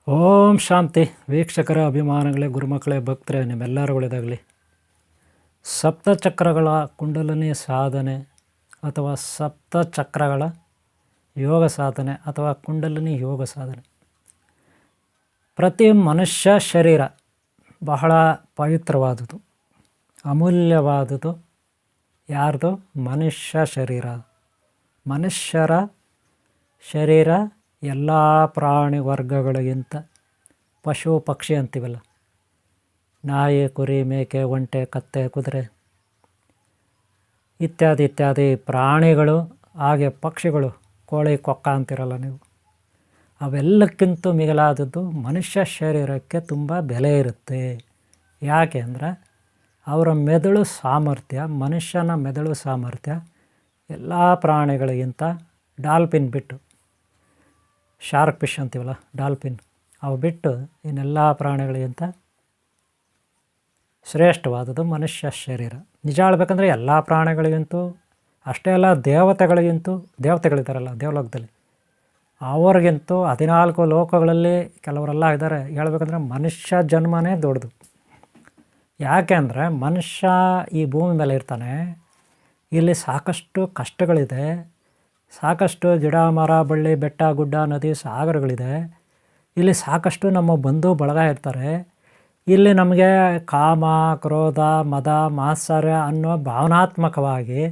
ಓಂ ಶಾಂತಿ. ವೀಕ್ಷಕರ ಅಭಿಮಾನಗಳೇ, ಗುರುಮಕ್ಕಳೇ, ಭಕ್ತರೇ, ನಿಮ್ಮೆಲ್ಲರೂ ಒಳ್ಳೆಯದಾಗಲಿ. ಸಪ್ತಚಕ್ರಗಳ ಕುಂಡಲಿನಿ ಸಾಧನೆ ಅಥವಾ ಸಪ್ತಚಕ್ರಗಳ ಯೋಗ ಸಾಧನೆ ಅಥವಾ ಕುಂಡಲಿನಿ ಯೋಗ ಸಾಧನೆ. ಪ್ರತಿ ಮನುಷ್ಯ ಶರೀರ ಬಹಳ ಪವಿತ್ರವಾದುದು, ಅಮೂಲ್ಯವಾದುದು. ಯಾರ್ದು? ಮನುಷ್ಯ ಶರೀರ. ಮನುಷ್ಯರ ಶರೀರ ಎಲ್ಲ ಪ್ರಾಣಿ ವರ್ಗಗಳಿಗಿಂತ, ಪಶು ಪಕ್ಷಿ ಅಂತೀವಲ್ಲ, ನಾಯಿ, ಕುರಿ, ಮೇಕೆ, ಒಂಟೆ, ಕತ್ತೆ, ಕುದುರೆ ಇತ್ಯಾದಿ ಇತ್ಯಾದಿ ಪ್ರಾಣಿಗಳು, ಹಾಗೆ ಪಕ್ಷಿಗಳು, ಕೋಳಿ, ಕೊಕ್ಕ ಅಂತಿರಲ್ಲ ನೀವು, ಅವೆಲ್ಲಕ್ಕಿಂತ ಮಿಗಿಲಾದದ್ದು ಮನುಷ್ಯ ಶರೀರಕ್ಕೆ ತುಂಬ ಬೆಲೆ ಇರುತ್ತೆ. ಯಾಕೆ ಅಂದರೆ ಅವರ ಮೆದುಳು ಸಾಮರ್ಥ್ಯ, ಮನುಷ್ಯನ ಮೆದುಳು ಸಾಮರ್ಥ್ಯ ಎಲ್ಲ ಪ್ರಾಣಿಗಳಿಗಿಂತ, ಡಾಲ್ಫಿನ್ ಬಿಟ್ಟು, ಶಾರ್ಕ್ ಫಿಶ್ ಅಂತೀವಲ್ಲ, ಡಾಲ್ಫಿನ್, ಅವು ಬಿಟ್ಟು ಇನ್ನೆಲ್ಲ ಪ್ರಾಣಿಗಳಿಗಿಂತ ಶ್ರೇಷ್ಠವಾದದ್ದು ಮನುಷ್ಯ ಶರೀರ. ನಿಜ ಹೇಳ್ಬೇಕಂದ್ರೆ ಎಲ್ಲ ಪ್ರಾಣಿಗಳಿಗಿಂತೂ ಅಷ್ಟೇ ಅಲ್ಲ, ದೇವತೆಗಳಿದ್ದಾರಲ್ಲ ದೇವಲೋಕದಲ್ಲಿ, ಅವ್ರಿಗಿಂತೂ 14 ಲೋಕಗಳಲ್ಲಿ ಕೆಲವರೆಲ್ಲ ಇದ್ದಾರೆ. ಹೇಳ್ಬೇಕಂದ್ರೆ ಮನುಷ್ಯ ಜನ್ಮನೇ ದೊಡ್ಡದು. ಯಾಕೆ ಅಂದರೆ ಮನುಷ್ಯ ಈ ಭೂಮಿ ಮೇಲೆ ಇರ್ತಾನೆ, ಇಲ್ಲಿ ಸಾಕಷ್ಟು ಕಷ್ಟಗಳಿದೆ, ಸಾಕಷ್ಟು ಗಿಡ ಮರ ಬಳ್ಳಿ ಬೆಟ್ಟ ಗುಡ್ಡ ನದಿ ಸಾಗರಗಳಿದೆ, ಇಲ್ಲಿ ಸಾಕಷ್ಟು ನಮ್ಮ ಬಂಧು ಬಳಗ ಇರ್ತಾರೆ. ಇಲ್ಲಿ ನಮಗೆ ಕಾಮ, ಕ್ರೋಧ, ಮದ, ಮಾತ್ಸರ್ಯ ಅನ್ನೋ ಭಾವನಾತ್ಮಕವಾಗಿ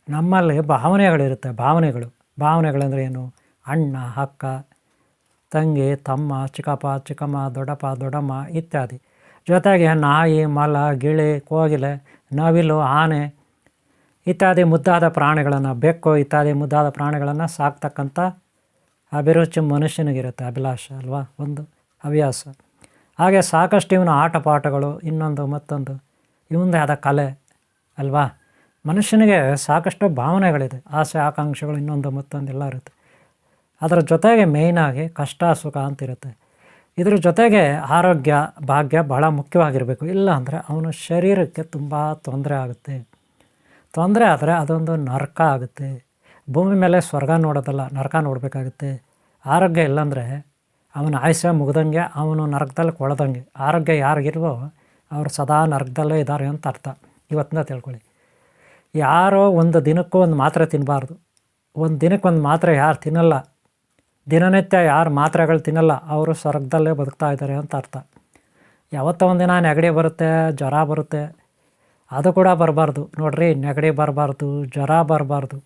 ನಮ್ಮಲ್ಲಿ ಭಾವನೆಗಳಿರುತ್ತೆ. ಭಾವನೆಗಳಂದರೆ ಏನು? ಅಣ್ಣ, ಅಕ್ಕ, ತಂಗಿ, ತಮ್ಮ, ಚಿಕ್ಕಪ್ಪ, ಚಿಕ್ಕಮ್ಮ, ದೊಡ್ಡಪ್ಪ, ದೊಡ್ಡಮ್ಮ ಇತ್ಯಾದಿ. ಜೊತೆಗೆ ನಾಯಿ, ಮೊಲ, ಗಿಳಿ, ಕೋಗಿಲೆ, ನವಿಲು, ಆನೆ ಇತ್ಯಾದಿ ಮುದ್ದಾದ ಪ್ರಾಣಿಗಳನ್ನು, ಬೆಕ್ಕು ಇತ್ಯಾದಿ ಮುದ್ದಾದ ಪ್ರಾಣಿಗಳನ್ನು ಸಾಕ್ತಕ್ಕಂಥ ಅಭಿರುಚಿ ಮನುಷ್ಯನಿಗಿರುತ್ತೆ. ಅಭಿಲಾಷ ಅಲ್ವಾ, ಒಂದು ಹವ್ಯಾಸ. ಹಾಗೆ ಸಾಕಷ್ಟು ಇವನ ಆಟ ಪಾಠಗಳು, ಇನ್ನೊಂದು ಮತ್ತೊಂದು, ಇವಂದೇ ಆದ ಕಲೆ ಅಲ್ವಾ. ಮನುಷ್ಯನಿಗೆ ಸಾಕಷ್ಟು ಭಾವನೆಗಳಿದೆ, ಆಸೆ ಆಕಾಂಕ್ಷೆಗಳು, ಇನ್ನೊಂದು ಮತ್ತೊಂದು ಎಲ್ಲ ಇರುತ್ತೆ. ಅದರ ಜೊತೆಗೆ ಮೇಯ್ನಾಗಿ ಕಷ್ಟ ಸುಖ ಅಂತಿರುತ್ತೆ. ಇದ್ರ ಜೊತೆಗೆ ಆರೋಗ್ಯ ಭಾಗ್ಯ ಭಾಳ ಮುಖ್ಯವಾಗಿರಬೇಕು. ಇಲ್ಲ ಅಂದರೆ ಅವನ ಶರೀರಕ್ಕೆ ತುಂಬ ತೊಂದರೆ ಆಗುತ್ತೆ. ತೊಂದರೆ ಆದರೆ ಅದೊಂದು ನರಕ ಆಗುತ್ತೆ. ಭೂಮಿ ಮೇಲೆ ಸ್ವರ್ಗ ನೋಡೋದಲ್ಲ, ನರಕ ನೋಡಬೇಕಾಗುತ್ತೆ. ಆರೋಗ್ಯ ಇಲ್ಲಾಂದರೆ ಅವನ ಆಯುಷ್ಯ ಮುಗ್ದಂಗೆ, ಅವನು ನರಕದಲ್ಲಿ ಕೊಳದಂಗೆ. ಆರೋಗ್ಯ ಯಾರಿಗಿಲ್ವೋ ಅವರು ಸದಾ ನರಕದಲ್ಲೇ ಇದ್ದಾರೆ ಅಂತ ಅರ್ಥ. ಇವತ್ತಿನ ತಿಳ್ಕೊಳ್ಳಿ. ಯಾರೋ ಒಂದು ದಿನಕ್ಕೂ ಒಂದು ಮಾತ್ರೆ ತಿನ್ನಬಾರ್ದು. ಒಂದು ದಿನಕ್ಕೆ ಒಂದು ಮಾತ್ರೆ ಯಾರು ತಿನ್ನಲ್ಲ, ದಿನನಿತ್ಯ ಯಾರು ಮಾತ್ರೆಗಳು ತಿನ್ನಲ್ಲ, ಅವರು ಸ್ವರ್ಗದಲ್ಲೇ ಬದುಕ್ತಾ ಇದ್ದಾರೆ ಅಂತ ಅರ್ಥ. ಯಾವತ್ತೋ ಒಂದಿನ ನೆಗಡಿ ಬರುತ್ತೆ, ಜ್ವರ ಬರುತ್ತೆ, ಅದು ಕೂಡ ಬರಬಾರ್ದು ನೋಡ್ರಿ. ನೆಗಡಿ ಬರಬಾರ್ದು, ಜ್ವರ ಬರಬಾರ್ದು,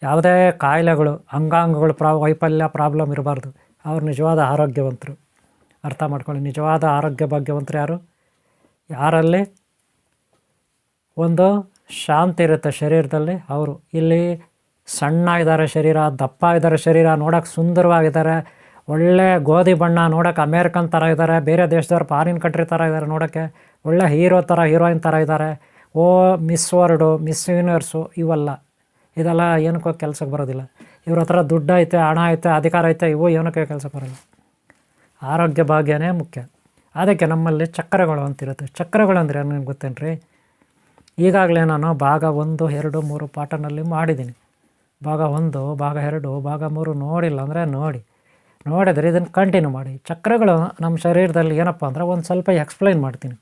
ಯಾವುದೇ ಕಾಯಿಲೆಗಳು, ಅಂಗಾಂಗಗಳು ವೈಫಲ್ಯ ಪ್ರಾಬ್ಲಮ್ ಇರಬಾರ್ದು. ಅವ್ರು ನಿಜವಾದ ಆರೋಗ್ಯವಂತರು. ಅರ್ಥ ಮಾಡ್ಕೊಳ್ಳಿ, ನಿಜವಾದ ಆರೋಗ್ಯ ಭಾಗ್ಯವಂತರು ಯಾರು? ಯಾರಲ್ಲಿ ಒಂದು ಶಾಂತಿ ಇರುತ್ತೆ ಶರೀರದಲ್ಲಿ ಅವರು. ಇಲ್ಲಿ ಸಣ್ಣ ಇದ್ದಾರೆ ಶರೀರ, ದಪ್ಪ ಇದ್ದಾರೆ ಶರೀರ, ನೋಡೋಕೆ ಸುಂದರವಾಗಿದ್ದಾರೆ, ಒಳ್ಳೆ ಗೋಧಿ ಬಣ್ಣ, ನೋಡೋಕೆ ಅಮೇರಿಕನ್ ಥರ ಇದ್ದಾರೆ, ಬೇರೆ ದೇಶದವ್ರು ಫಾರಿನ್ ಕಂಟ್ರಿ ಥರ ಇದ್ದಾರೆ, ನೋಡೋಕ್ಕೆ ಒಳ್ಳೆ ಹೀರೋ ಥರ, ಹೀರೋಯಿನ್ ಥರ ಇದ್ದಾರೆ. ಮಿಸ್ ವರ್ಲ್ಡು, ಮಿಸ್ ಯೂನಿವರ್ಸು ಇದೆಲ್ಲ ಏನಕ್ಕೋ ಕೆಲಸಕ್ಕೆ ಬರೋದಿಲ್ಲ. ಇವ್ರ ಹತ್ರ ದುಡ್ಡು ಐತೆ, ಹಣ ಐತೆ, ಅಧಿಕಾರ ಐತೆ, ಇವು ಏನಕ್ಕೆ ಕೆಲಸಕ್ಕೆ ಬರೋಲ್ಲ. ಆರೋಗ್ಯ ಭಾಗ್ಯನೇ ಮುಖ್ಯ. ಅದಕ್ಕೆ ನಮ್ಮಲ್ಲಿ ಚಕ್ರಗಳು ಅಂತಿರುತ್ತೆ. ಚಕ್ರಗಳು ಅಂದರೆ ನನಗೆ ಗೊತ್ತೇನ್ರಿ, ಈಗಾಗಲೇ ನಾನು ಭಾಗ 1, 2, 3 ಪಾಠನಲ್ಲಿ ಮಾಡಿದ್ದೀನಿ. ಭಾಗ 1, ಭಾಗ 2, ಭಾಗ 3 ನೋಡಿಲ್ಲ ಅಂದರೆ ನೋಡಿದರೆ ಇದನ್ನು ಕಂಟಿನ್ಯೂ ಮಾಡಿ. ಚಕ್ರಗಳು ನಮ್ಮ ಶರೀರದಲ್ಲಿ ಏನಪ್ಪ ಅಂದರೆ ಒಂದು ಸ್ವಲ್ಪ ಎಕ್ಸ್ಪ್ಲೈನ್ ಮಾಡ್ತೀನಿ.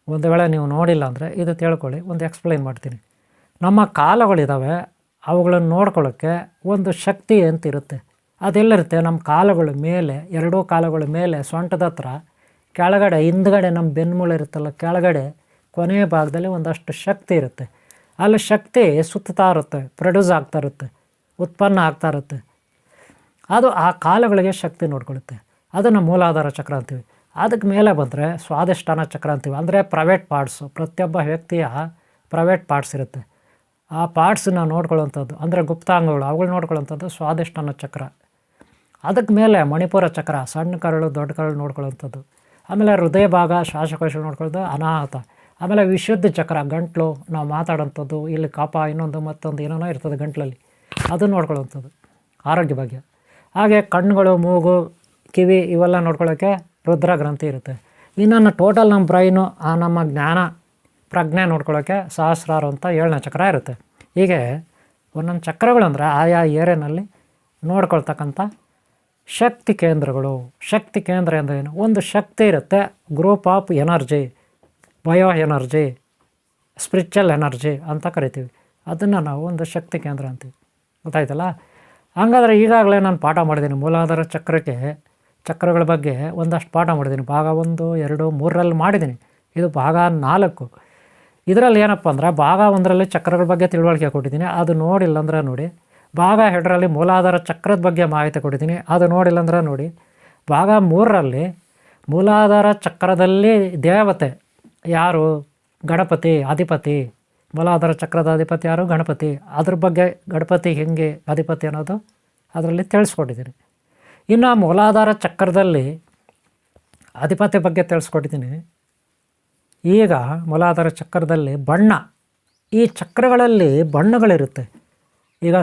ಒಂದು ವೇಳೆ ನೀವು ನೋಡಿಲ್ಲ ಅಂದರೆ ಇದು ತಿಳ್ಕೊಳ್ಳಿ, ಒಂದು ಎಕ್ಸ್ಪ್ಲೈನ್ ಮಾಡ್ತೀನಿ. ನಮ್ಮ ಕಾಲುಗಳಿದ್ದಾವೆ, ಅವುಗಳನ್ನು ನೋಡ್ಕೊಳ್ಳೋಕ್ಕೆ ಒಂದು ಶಕ್ತಿ ಅಂತಿರುತ್ತೆ. ಅದೆಲ್ಲಿರುತ್ತೆ? ನಮ್ಮ ಕಾಲುಗಳ ಮೇಲೆ, ಎರಡೂ ಕಾಲುಗಳ ಮೇಲೆ, ಸೊಂಟದ ಹತ್ರ ಕೆಳಗಡೆ, ಹಿಂದ್ಗಡೆ ನಮ್ಮ ಬೆನ್ಮೂಳೆ ಇರುತ್ತಲ್ಲ, ಕೆಳಗಡೆ ಕೊನೆಯ ಭಾಗದಲ್ಲಿ ಒಂದಷ್ಟು ಶಕ್ತಿ ಇರುತ್ತೆ. ಅಲ್ಲಿ ಶಕ್ತಿ ಸುತ್ತಾ ಇರುತ್ತೆ, ಪ್ರೊಡ್ಯೂಸ್ ಆಗ್ತಾ ಇರುತ್ತೆ, ಉತ್ಪನ್ನ ಆಗ್ತಾ ಇರುತ್ತೆ. ಅದು ಆ ಕಾಲುಗಳಿಗೆ ಶಕ್ತಿ ನೋಡ್ಕೊಳ್ಳುತ್ತೆ. ಅದನ್ನು ಮೂಲಾಧಾರ ಚಕ್ರ ಅಂತೀವಿ. ಅದಕ್ಕೆ ಮೇಲೆ ಬಂದರೆ ಸ್ವಾದಿಷ್ಠಾನ ಚಕ್ರ ಅಂತೀವಿ. ಅಂದರೆ ಪ್ರೈವೇಟ್ ಪಾರ್ಟ್ಸು, ಪ್ರತಿಯೊಬ್ಬ ವ್ಯಕ್ತಿಯ ಪ್ರೈವೇಟ್ ಪಾರ್ಟ್ಸ್ ಇರುತ್ತೆ. ಆ ಪಾರ್ಟ್ಸನ್ನ ನೋಡ್ಕೊಳ್ಳೋಂಥದ್ದು ಅಂದರೆ ಗುಪ್ತಾಂಗಗಳು, ಅವುಗಳು ನೋಡ್ಕೊಳ್ಳೋಂಥದ್ದು ಸ್ವಾದಿಷ್ಠಾನ ಚಕ್ರ. ಅದಕ್ಕೆ ಮೇಲೆ ಮಣಿಪುರ ಚಕ್ರ, ಸಣ್ಣ ಕರಳು ದೊಡ್ಡ ಕರಳು ನೋಡ್ಕೊಳ್ಳೋಂಥದ್ದು. ಆಮೇಲೆ ಹೃದಯ ಭಾಗ, ಶ್ವಾಸಕೋಶ ನೋಡ್ಕೊಳ್ಳೋದು ಅನಾಹತ. ಆಮೇಲೆ ವಿಶುದ್ಧ ಚಕ್ರ, ಗಂಟ್ಲು, ನಾವು ಮಾತಾಡೋಂಥದ್ದು, ಇಲ್ಲಿ ಕಫ, ಇನ್ನೊಂದು ಮತ್ತೊಂದು ಏನೇನೋ ಇರ್ತದೆ ಗಂಟ್ಲಲ್ಲಿ, ಅದು ನೋಡ್ಕೊಳ್ಳೋಂಥದ್ದು ಆರೋಗ್ಯ ಭಾಗ್ಯ. ಹಾಗೆ ಕಣ್ಣುಗಳು, ಮೂಗು, ಕಿವಿ ಇವೆಲ್ಲ ನೋಡ್ಕೊಳ್ಳೋಕ್ಕೆ ರುದ್ರ ಗ್ರಂಥಿ ಇರುತ್ತೆ. ಇನ್ನೊಂದು ಟೋಟಲ್ ನಮ್ಮ ಬ್ರೈನು, ನಮ್ಮ ಜ್ಞಾನ ಪ್ರಜ್ಞೆ ನೋಡ್ಕೊಳ್ಳೋಕ್ಕೆ ಸಹಸ್ರಾರು ಅಂತ 7ನೇ ಚಕ್ರ ಇರುತ್ತೆ. ಹೀಗೆ ಒಂದೊಂದು ಚಕ್ರಗಳು ಅಂದರೆ ಆಯಾ ಏರಿಯಾನಲ್ಲಿ ನೋಡ್ಕೊಳ್ತಕ್ಕಂಥ ಶಕ್ತಿ ಕೇಂದ್ರಗಳು. ಶಕ್ತಿ ಕೇಂದ್ರ ಅಂದ್ರೇನು? ಒಂದು ಶಕ್ತಿ ಇರುತ್ತೆ, group of energy, bio energy, spiritual energy ಅಂತ ಕರಿತೀವಿ. ಅದನ್ನು ನಾವು ಒಂದು ಶಕ್ತಿ ಕೇಂದ್ರ ಅಂತೀವಿ. ಗೊತ್ತಾಯ್ತಲ್ಲ? ಹಾಗಾದರೆ ಈಗಾಗಲೇ ನಾನು ಪಾಠ ಮಾಡಿದ್ದೀನಿ ಮೂಲಾಧಾರ ಚಕ್ರಗಳ ಬಗ್ಗೆ ಒಂದಷ್ಟು ಪಾಠ ಮಾಡಿದ್ದೀನಿ. ಭಾಗ 1, 2, 3ರಲ್ಲಿ ಮಾಡಿದ್ದೀನಿ. ಇದು ಭಾಗ 4. ಇದರಲ್ಲಿ ಏನಪ್ಪ ಅಂದರೆ ಭಾಗ 1ರಲ್ಲಿ ಚಕ್ರಗಳ ಬಗ್ಗೆ ತಿಳುವಳಿಕೆ ಕೊಟ್ಟಿದ್ದೀನಿ, ಅದು ನೋಡಿಲ್ಲ ಅಂದ್ರೆ ನೋಡಿ. ಭಾಗ 2ರಲ್ಲಿ ಮೂಲಾಧಾರ ಚಕ್ರದ ಬಗ್ಗೆ ಮಾಹಿತಿ ಕೊಟ್ಟಿದ್ದೀನಿ, ಅದು ನೋಡಿಲ್ಲ ಅಂದ್ರೆ ನೋಡಿ. ಭಾಗ 3ರಲ್ಲಿ ಮೂಲಾಧಾರ ಚಕ್ರದಲ್ಲಿ ದೇವತೆ ಯಾರು? ಗಣಪತಿ ಅಧಿಪತಿ. ಮೂಲಾಧಾರ ಚಕ್ರದ ಅಧಿಪತಿ ಯಾರು? ಗಣಪತಿ. ಅದ್ರ ಬಗ್ಗೆ ಗಣಪತಿ ಹೆಂಗೆ ಅಧಿಪತಿ ಅನ್ನೋದು ಅದರಲ್ಲಿ ತಿಳಿಸ್ಕೊಟ್ಟಿದ್ದೀನಿ. ಇನ್ನು ಮೂಲಾಧಾರ ಚಕ್ರದಲ್ಲಿ ಅಧಿಪತಿ ಬಗ್ಗೆ ತಿಳಿಸ್ಕೊಟ್ಟಿದ್ದೀನಿ. ಈಗ ಮೂಲಾಧಾರ ಚಕ್ರದಲ್ಲಿ ಬಣ್ಣ, ಈ ಚಕ್ರಗಳಲ್ಲಿ ಬಣ್ಣಗಳಿರುತ್ತೆ. ಈಗ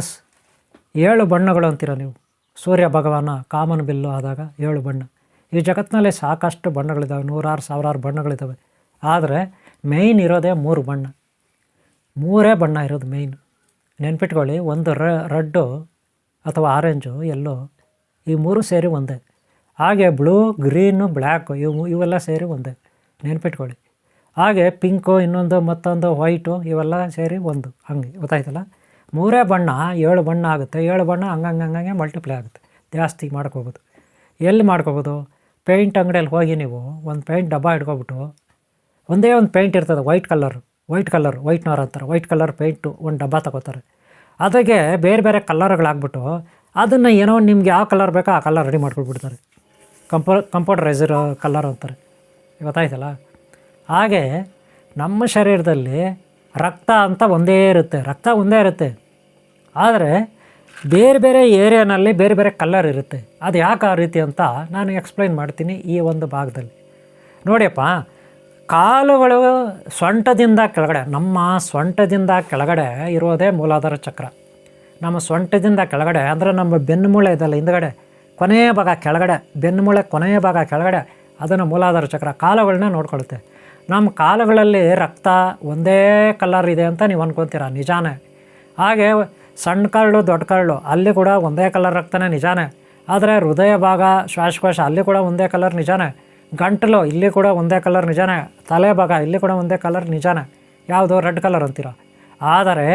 7 ಬಣ್ಣಗಳು ಅಂತೀರ ನೀವು. ಸೂರ್ಯ ಭಗವಾನ ಕಾಮನ್ ಬಿಲ್ಲು ಆದಾಗ 7 ಬಣ್ಣ. ಈ ಜಗತ್ತಿನಲ್ಲಿ ಸಾಕಷ್ಟು ಬಣ್ಣಗಳಿದ್ದಾವೆ, 100,000 ಬಣ್ಣಗಳಿದ್ದಾವೆ. ಆದರೆ ಮೇಯ್ನ್ ಇರೋದೇ 3 ಬಣ್ಣ. 3 ಬಣ್ಣ ಇರೋದು ಮೇಯ್ನ್. ನೆನ್ಪಿಟ್ಕೊಳ್ಳಿ, ಒಂದು ರೆಡ್ಡು ಅಥವಾ ಆರೆಂಜು, ಎಲ್ಲೋ, ಈ 3 ಸೇರಿ ಒಂದೇ. ಹಾಗೆ ಬ್ಲೂ, ಗ್ರೀನು, ಬ್ಲ್ಯಾಕು ಇವೆಲ್ಲ ಸೇರಿ ಒಂದೇ, ನೆನ್ಪಿಟ್ಕೊಳ್ಳಿ. ಹಾಗೆ ಪಿಂಕು, ಇನ್ನೊಂದು ಮತ್ತೊಂದು ವೈಟು, ಇವೆಲ್ಲ ಸೇರಿ ಒಂದು. ಹಂಗೆ ಗೊತ್ತಾಯ್ತಲ್ಲ? 3 ಬಣ್ಣ 7 ಬಣ್ಣ ಆಗುತ್ತೆ. 7 ಬಣ್ಣ ಹಂಗಂಗೆ ಮಲ್ಟಿಪ್ಲೈ ಆಗುತ್ತೆ, ಜಾಸ್ತಿ ಮಾಡ್ಕೋಬೋದು. ಎಲ್ಲಿ ಮಾಡ್ಕೋಬೋದು? ಪೇಂಟ್ ಅಂಗಡಿಯಲ್ಲಿ ಹೋಗಿ ನೀವು ಒಂದು ಪೇಂಟ್ ಡಬ್ಬ ಇಟ್ಕೊಬಿಟ್ಟು, ಒಂದೇ ಒಂದು ಪೇಂಟ್ ಇರ್ತದೆ, ವೈಟ್ ವೈಟ್ನರ್ ಅಂತಾರೆ, ವೈಟ್ ಕಲರ್ ಪೇಂಟು ಒಂದು ಡಬ್ಬ ತಗೋತಾರೆ. ಅದಕ್ಕೆ ಬೇರೆ ಬೇರೆ ಕಲರ್ಗಳಾಗ್ಬಿಟ್ಟು ಅದನ್ನು ಏನೋ ನಿಮ್ಗೆ ಯಾವ ಕಲರ್ ಬೇಕೋ ಆ ಕಲರ್ ರೆಡಿ ಮಾಡ್ಕೊಳ್ಬಿಡ್ತಾರೆ. ಕಂಪ್ಯೂಟರೈಸರ್ ಕಲರ್ ಅಂತಾರೆ. ಗೊತ್ತಾಯ್ತಲ್ಲ? ಹಾಗೆ ನಮ್ಮ ಶರೀರದಲ್ಲಿ ರಕ್ತ ಅಂತ ಒಂದೇ ಇರುತ್ತೆ, ಆದರೆ ಬೇರೆ ಬೇರೆ ಏರಿಯಾನಲ್ಲಿ ಬೇರೆ ಬೇರೆ ಕಲರ್ ಇರುತ್ತೆ. ಅದು ಯಾಕೆ ಆ ರೀತಿ ಅಂತ ನಾನು ಎಕ್ಸ್ಪ್ಲೈನ್ ಮಾಡ್ತೀನಿ ಈ ಒಂದು ಭಾಗದಲ್ಲಿ. ನೋಡಿಯಪ್ಪ, ಕಾಲುಗಳು ಸೊಂಟದಿಂದ ಕೆಳಗಡೆ, ನಮ್ಮ ಸೊಂಟದಿಂದ ಕೆಳಗಡೆ ಇರೋದೇ ಮೂಲಾಧಾರ ಚಕ್ರ. ನಮ್ಮ ಸೊಂಟದಿಂದ ಕೆಳಗಡೆ ಅಂದರೆ ನಮ್ಮ ಬೆನ್ನುಮೂಳೆ ಇದಲ್ಲ ಹಿಂದ್ಗಡೆ, ಕೊನೆಯ ಭಾಗ ಕೆಳಗಡೆ, ಬೆನ್ನುಮೂಳೆ ಕೊನೆಯ ಭಾಗ ಕೆಳಗಡೆ, ಅದನ್ನು ಮೂಲಾಧಾರ ಚಕ್ರ ಕಾಲುಗಳನ್ನ ನೋಡ್ಕೊಳ್ಳುತ್ತೆ. ನಮ್ಮ ಕಾಲುಗಳಲ್ಲಿ ರಕ್ತ ಒಂದೇ ಕಲರ್ ಇದೆ ಅಂತ ನೀವು ಅಂದ್ಕೊತೀರ, ನಿಜಾನೇ. ಹಾಗೆ ಸಣ್ಣ ಕರಳು ದೊಡ್ಡ ಕರಳು ಅಲ್ಲಿ ಕೂಡ ಒಂದೇ ಕಲರ್ ರಕ್ತನೇ, ನಿಜಾನೇ. ಆದರೆ ಹೃದಯ ಭಾಗ, ಶ್ವಾಸಕೋಶ ಅಲ್ಲಿ ಕೂಡ ಒಂದೇ ಕಲರ್, ನಿಜಾನೇ. ಗಂಟಲು ಇಲ್ಲಿ ಕೂಡ ಒಂದೇ ಕಲರ್, ನಿಜಾನೇ. ತಲೆ ಭಾಗ ಇಲ್ಲಿ ಕೂಡ ಒಂದೇ ಕಲರ್, ನಿಜಾನೇ. ಯಾವುದು? ರೆಡ್ ಕಲರ್ ಅಂತೀರ. ಆದರೆ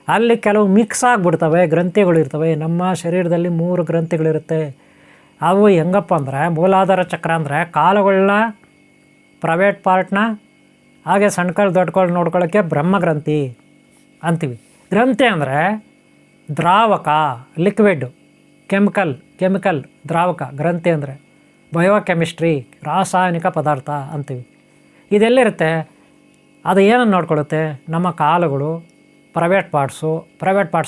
ಅಲ್ಲಿ ಕೆಲವು ಮಿಕ್ಸ್ ಆಗಿಬಿಡ್ತವೆ, ಗ್ರಂಥಿಗಳಿರ್ತವೆ. ನಮ್ಮ ಶರೀರದಲ್ಲಿ 3 ಗ್ರಂಥಿಗಳಿರುತ್ತೆ. ಅವು ಹೆಂಗಪ್ಪ ಅಂದರೆ, ಮೂಲಾಧಾರ ಚಕ್ರ ಅಂದರೆ ಕಾಲುಗಳನ್ನ, ಪ್ರೈವೇಟ್ ಪಾರ್ಟ್ನ, ಹಾಗೆ ಸಣ್ಣ ಕಾಲು ದೊಡ್ಡ ಕಾಲು ನೋಡ್ಕೊಳ್ಳೋಕ್ಕೆ ಬ್ರಹ್ಮಗ್ರಂಥಿ ಅಂತೀವಿ. ಗ್ರಂಥಿ ಅಂದರೆ ದ್ರಾವಕ, ಲಿಕ್ವಿಡ್, ಕೆಮಿಕಲ್ ದ್ರಾವಕ. ಗ್ರಂಥಿ ಅಂದರೆ ಬಯೋಕೆಮಿಸ್ಟ್ರಿ, ರಾಸಾಯನಿಕ ಪದಾರ್ಥ ಅಂತೀವಿ. ಇದೆಲ್ಲಿರುತ್ತೆ? ಅದು ಏನನ್ನು ನೋಡ್ಕೊಳ್ಳುತ್ತೆ? ನಮ್ಮ ಕಾಲುಗಳು, ಪ್ರೈವೇಟ್ ಪಾರ್ಟ್ಸು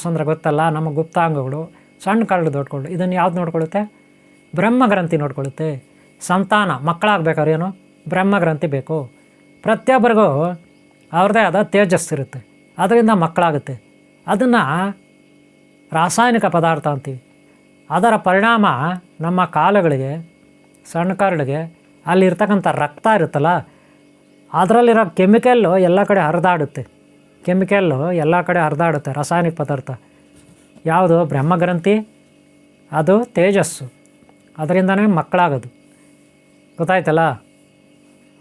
ಅಂದರೆ ಗೊತ್ತಲ್ಲ, ನಮ್ಮ ಗುಪ್ತಾಂಗಗಳು, ಸಣ್ಣ ಕಾಲು ದೊಡ್ಡ. ಇದನ್ನು ಯಾವ್ದು ನೋಡ್ಕೊಳ್ಳುತ್ತೆ? ಬ್ರಹ್ಮಗ್ರಂಥಿ ನೋಡ್ಕೊಳ್ಳುತ್ತೆ. ಸಂತಾನ, ಮಕ್ಕಳಾಗಬೇಕಾದ್ರೆ ಏನು? ಬ್ರಹ್ಮಗ್ರಂಥಿ ಬೇಕು. ಪ್ರತಿಯೊಬ್ಬರಿಗೂ ಅವ್ರದ್ದೇ ಆದ ತೇಜಸ್ಸಿರುತ್ತೆ, ಅದರಿಂದ ಮಕ್ಕಳಾಗುತ್ತೆ. ಅದನ್ನು ರಾಸಾಯನಿಕ ಪದಾರ್ಥ ಅಂತೀವಿ. ಅದರ ಪರಿಣಾಮ ನಮ್ಮ ಕಾಲುಗಳಿಗೆ, ಸಣ್ಣ ಕಾಲಿಗೆ ಅಲ್ಲಿರ್ತಕ್ಕಂಥ ರಕ್ತ ಇರುತ್ತಲ್ಲ, ಅದರಲ್ಲಿರೋ ಕೆಮಿಕಲ್ಲು ಎಲ್ಲ ಕಡೆ ಹರಿದಾಡುತ್ತೆ. ರಾಸಾಯನಿಕ ಪದಾರ್ಥ ಯಾವುದು? ಬ್ರಹ್ಮಗ್ರಂಥಿ, ಅದು ತೇಜಸ್ಸು, ಅದರಿಂದನೇ ಮಕ್ಕಳಾಗೋದು. ಗೊತ್ತಾಯ್ತಲ್ಲ?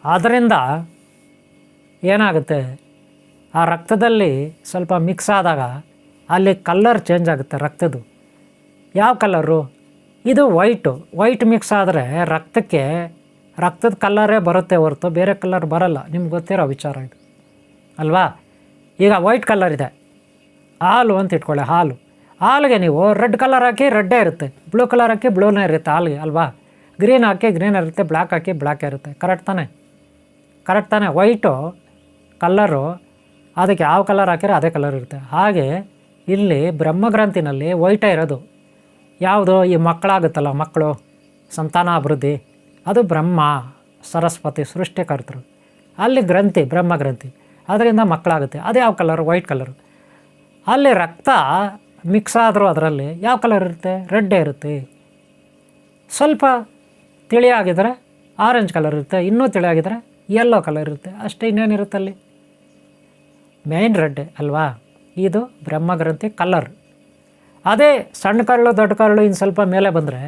ಆದ್ದರಿಂದ ಏನಾಗುತ್ತೆ, ಆ ರಕ್ತದಲ್ಲಿ ಸ್ವಲ್ಪ ಮಿಕ್ಸ್ ಆದಾಗ ಅಲ್ಲಿ ಕಲ್ಲರ್ ಚೇಂಜ್ ಆಗುತ್ತೆ ರಕ್ತದ್ದು. ಯಾವ ಕಲರು? ಇದು ವೈಟ್ ಮಿಕ್ಸ್ ಆದರೆ ರಕ್ತದ ಕಲ್ಲರೇ ಬರುತ್ತೆ ಹೊರತು ಬೇರೆ ಕಲರ್ ಬರಲ್ಲ. ನಿಮ್ಗೆ ಗೊತ್ತಿರೋ ವಿಚಾರ ಇದು ಅಲ್ವಾ? ಈಗ ವೈಟ್ ಕಲರ್ ಇದೆ, ಹಾಲು ಅಂತ ಇಟ್ಕೊಳ್ಳಿ. ಹಾಲಿಗೆ ನೀವು ರೆಡ್ ಕಲರ್ ಹಾಕಿ ರೆಡ್ಡೇ ಇರುತ್ತೆ, ಬ್ಲೂ ಕಲರ್ ಹಾಕಿ ಬ್ಲೂನೇ ಇರುತ್ತೆ ಹಾಲಿಗೆ ಅಲ್ವಾ? ಗ್ರೀನ್ ಹಾಕಿ ಗ್ರೀನ್ ಇರುತ್ತೆ, ಬ್ಲ್ಯಾಕ್ ಹಾಕಿ ಬ್ಲ್ಯಾಕ್ ಇರುತ್ತೆ. ಕರೆಕ್ಟ್ ತಾನೇ? ವೈಟು ಕಲ್ಲರು, ಅದಕ್ಕೆ ಯಾವ ಕಲರ್ ಹಾಕಿರೋ ಅದೇ ಕಲರ್ ಇರುತ್ತೆ. ಹಾಗೆ ಇಲ್ಲಿ ಬ್ರಹ್ಮಗ್ರಂಥಿನಲ್ಲಿ ವೈಟೇ ಇರೋದು. ಯಾವುದು? ಈ ಮಕ್ಕಳಾಗುತ್ತಲ್ಲ, ಮಕ್ಕಳು, ಸಂತಾನಾಭಿವೃದ್ಧಿ, ಅದು ಬ್ರಹ್ಮ ಸರಸ್ವತಿ ಸೃಷ್ಟಿಕರ್ತರು. ಅಲ್ಲಿ ಗ್ರಂಥಿ, ಬ್ರಹ್ಮಗ್ರಂಥಿ, ಅದರಿಂದ ಮಕ್ಕಳಾಗುತ್ತೆ. ಅದು ಯಾವ ಕಲರು? White colour. ಅಲ್ಲಿ ರಕ್ತ ಮಿಕ್ಸ್ ಆದರೂ ಅದರಲ್ಲಿ ಯಾವ ಕಲರ್ ಇರುತ್ತೆ? ರೆಡ್ಡೇ ಇರುತ್ತೆ. ಸ್ವಲ್ಪ ತಿಳಿಯಾಗಿದ್ದರೆ ಆರೆಂಜ್ ಕಲರ್ ಇರುತ್ತೆ, ಇನ್ನೂ ತಿಳಿಯಾಗಿದ್ದರೆ ಯೆಲ್ಲೋ ಕಲರ್ ಇರುತ್ತೆ, ಅಷ್ಟೇ. ಇನ್ನೇನಿರುತ್ತೆ ಅಲ್ಲಿ? ಮೇಯ್ನ್ ರೆಡ್ಡೆ ಅಲ್ವಾ? ಇದು ಬ್ರಹ್ಮಗ್ರಂಥಿ ಕಲ್ಲರ್. ಅದೇ ಸಣ್ಣ ಕರಳು ದೊಡ್ಡ ಕರಳು ಇನ್ನು ಸ್ವಲ್ಪ ಮೇಲೆ ಬಂದರೆ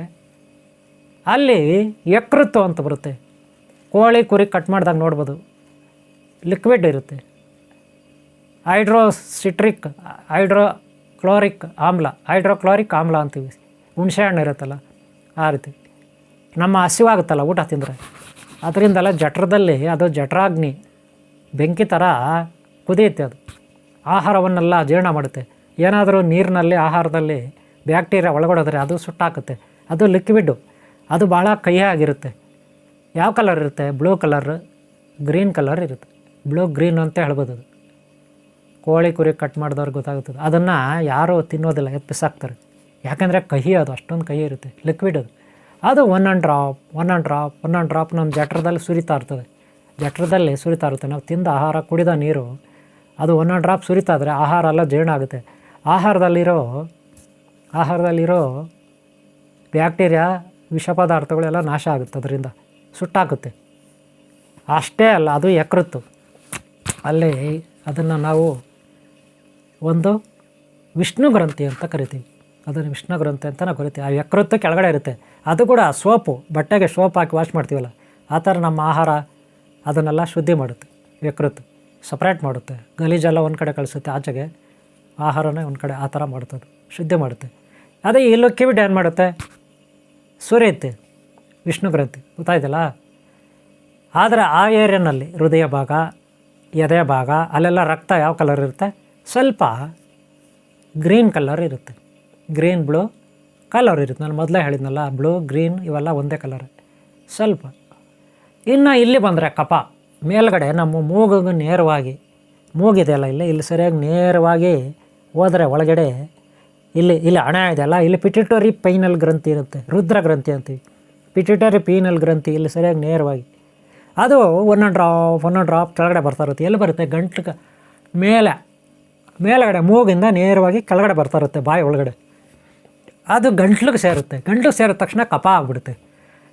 ಅಲ್ಲಿ ಯಕೃತ್ತು ಅಂತ ಬರುತ್ತೆ. ಕೋಳಿ ಕುರಿ ಕಟ್ ಮಾಡಿದಾಗ ನೋಡ್ಬೋದು, ಲಿಕ್ವಿಡ್ ಇರುತ್ತೆ. ಹೈಡ್ರೋಕ್ಲೋರಿಕ್ ಆಮ್ಲ ಅಂತೀವಿ. ಹುಣಸೆ ಹಣ್ಣು ಇರುತ್ತಲ್ಲ ಆ ರೀತಿ. ನಮ್ಮ ಹಸಿವಾಗುತ್ತಲ್ಲ ಊಟ ತಿಂದರೆ, ಅದರಿಂದಲ್ಲ ಜಠರದಲ್ಲಿ ಅದು ಜಠರಾಗ್ನಿ ಬೆಂಕಿ ಥರ ಕುದಿಯುತ್ತೆ. ಅದು ಆಹಾರವನ್ನೆಲ್ಲ ಜೀರ್ಣ ಮಾಡುತ್ತೆ. ಏನಾದರೂ ನೀರಿನಲ್ಲಿ ಆಹಾರದಲ್ಲಿ ಬ್ಯಾಕ್ಟೀರಿಯಾ ಒಳಗಡೋದ್ರೆ ಅದು ಸುಟ್ಟಾಕುತ್ತೆ. ಅದು ಲಿಕ್ವಿಡ್ಡು, ಅದು ಭಾಳ ಕಹಿಯಾಗಿರುತ್ತೆ. ಯಾವ ಕಲರ್ ಇರುತ್ತೆ? ಬ್ಲೂ ಕಲರ್, ಗ್ರೀನ್ ಕಲರ್ ಇರುತ್ತೆ. ಬ್ಲೂ ಗ್ರೀನ್ ಅಂತ ಹೇಳ್ಬೋದು. ಅದು ಕೋಳಿ ಕುರಿ ಕಟ್ ಮಾಡಿದವ್ರಿಗೆ ಗೊತ್ತಾಗುತ್ತದೆ. ಅದನ್ನು ಯಾರೂ ತಿನ್ನೋದಿಲ್ಲ, ಎತ್ತಿಸಾಕ್ತಾರೆ. ಯಾಕೆಂದರೆ ಕಹಿ, ಅದು ಅಷ್ಟೊಂದು ಕಹಿ ಇರುತ್ತೆ. ಲಿಕ್ವಿಡ್ ಅದು ಒಂದೊಂದು ಡ್ರಾಪ್ ನಮ್ಮ ಜಠರದಲ್ಲಿ ಸುರಿತಾ ಇರ್ತದೆ. ನಾವು ತಿಂದ ಆಹಾರ, ಕುಡಿದ ನೀರು, ಅದು ಒಂದೊಂದು ಡ್ರಾಪ್ ಸುರಿತಾ ಇದ್ರೆ ಆಹಾರ ಎಲ್ಲ ಜೀರ್ಣ ಆಗುತ್ತೆ. ಆಹಾರದಲ್ಲಿರೋ ಬ್ಯಾಕ್ಟೀರಿಯಾ, ವಿಷ ಪದಾರ್ಥಗಳೆಲ್ಲ ನಾಶ ಆಗುತ್ತೆ, ಅದರಿಂದ ಸುಟ್ಟಾಕುತ್ತೆ. ಅಷ್ಟೇ ಅಲ್ಲ, ಅದು ಯಕೃತ್ತು. ಅಲ್ಲಿ ಅದನ್ನು ನಾವು ಒಂದು ವಿಷ್ಣು ಗ್ರಂಥಿ ಅಂತ ಕರಿತೀವಿ. ಅದನ್ನು ವಿಷ್ಣು ಗ್ರಂಥಿ ಅಂತ ನಾವು ಕರಿತೀವಿ. ಆ ಯಕೃತ್ತು ಕೆಳಗಡೆ ಇರುತ್ತೆ. ಅದು ಕೂಡ ಸೋಪು, ಬಟ್ಟೆಗೆ ಸೋಪ್ ಹಾಕಿ ವಾಶ್ ಮಾಡ್ತೀವಲ್ಲ, ಆ ಥರ ನಮ್ಮ ಆಹಾರ ಅದನ್ನೆಲ್ಲ ಶುದ್ಧಿ ಮಾಡುತ್ತೆ. ಯಕೃತ್ತು ಸಪ್ರೇಟ್ ಮಾಡುತ್ತೆ, ಗಲೀಜೆಲ್ಲ ಒಂದು ಕಡೆ ಕಳಿಸುತ್ತೆ, ಆಚೆಗೆ ಆಹಾರನೇ ಒಂದು ಕಡೆ ಆ ಥರ ಮಾಡುತ್ತದೆ, ಶುದ್ಧಿ ಮಾಡುತ್ತೆ. ಅದೇ ಈ ಲಿಕ್ವಿಡ್ ಏನು ಮಾಡುತ್ತೆ? ಸುರಿಯುತ್ತೆ, ವಿಷ್ಣು ಗ್ರಂಥಿ, ಗೊತ್ತಾಯ್ತಲ್ಲ. ಆದರೆ ಆ ಏರಿಯಾನಲ್ಲಿ ಹೃದಯ ಭಾಗ, ಎದೆ ಭಾಗ, ಅಲ್ಲೆಲ್ಲ ರಕ್ತ ಯಾವ ಕಲರ್ ಇರುತ್ತೆ? ಸ್ವಲ್ಪ ಗ್ರೀನ್ ಕಲರ್ ಇರುತ್ತೆ. ಗ್ರೀನ್ ಬ್ಲೂ ಕಲರ್ ಇರುತ್ತೆ. ನಾನು ಮೊದಲೇ ಹೇಳಿದ್ನಲ್ಲ, ಬ್ಲೂ ಗ್ರೀನ್ ಇವೆಲ್ಲ ಒಂದೇ ಕಲರ್ ಸ್ವಲ್ಪ. ಇನ್ನು ಇಲ್ಲಿ ಬಂದರೆ ಕಫ, ಮೇಲ್ಗಡೆ ನಮ್ಮ ಮೂಗಿಗೆ ನೇರವಾಗಿ, ಮೂಗಿದೆಯಲ್ಲ ಇಲ್ಲಿ ಸರಿಯಾಗಿ ನೇರವಾಗಿ ಹೋದರೆ ಒಳಗಡೆ ಇಲ್ಲಿ ಹಣ ಇದೆಯಲ್ಲ, ಇಲ್ಲಿ ಪಿಟ್ಯೂಟರಿ ಪೈನಲ್ ಗ್ರಂಥಿ ಇರುತ್ತೆ, ರುದ್ರ ಗ್ರಂಥಿ ಅಂತೀವಿ. ಪಿಟ್ಯೂಟರಿ ಪೀನಲ್ ಗ್ರಂಥಿ ಇಲ್ಲಿ ಸರಿಯಾಗಿ ನೇರವಾಗಿ, ಅದು ಒಂದೊಂದು ಡ್ರಾಪ್ ಕೆಳಗಡೆ ಬರ್ತಾ ಇರುತ್ತೆ. ಎಲ್ಲಿ ಬರುತ್ತೆ? ಗಂಟ್ಲಿಗೆ ಮೇಲಗಡೆ ಮೂಗಿಂದ ನೇರವಾಗಿ ಕೆಳಗಡೆ ಬರ್ತಾ ಇರುತ್ತೆ, ಬಾಯಿ ಒಳಗಡೆ. ಅದು ಗಂಟ್ಲಿಗೆ ಸೇರುತ್ತೆ. ಗಂಟ್ಲಿಗೆ ಸೇರಿದ ತಕ್ಷಣ ಕಫ ಆಗಿಬಿಡುತ್ತೆ.